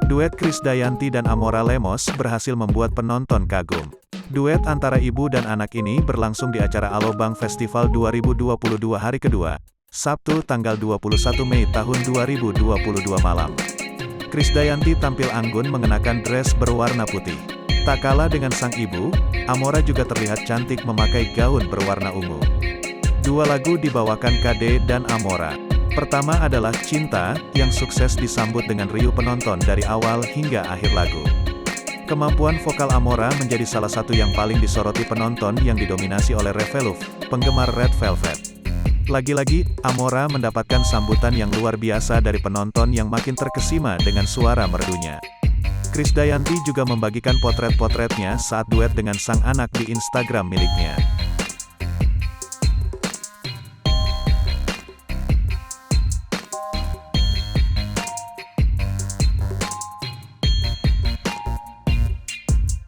Duet Krisdayanti dan Amora Lemos berhasil membuat penonton kagum. Duet antara ibu dan anak ini berlangsung di acara Alobank Festival 2022 hari kedua, Sabtu tanggal 21 Mei tahun 2022 malam. Krisdayanti tampil anggun mengenakan dress berwarna putih. Tak kalah dengan sang ibu, Amora juga terlihat cantik memakai gaun berwarna ungu. Dua lagu dibawakan KD dan Amora. Pertama adalah Cinta, yang sukses disambut dengan riuh penonton dari awal hingga akhir lagu. Kemampuan vokal Amora menjadi salah satu yang paling disoroti penonton yang didominasi oleh Reveluf, penggemar Red Velvet. Lagi-lagi, Amora mendapatkan sambutan yang luar biasa dari penonton yang makin terkesima dengan suara merdunya. Krisdayanti juga membagikan potret-potretnya saat duet dengan sang anak di Instagram miliknya.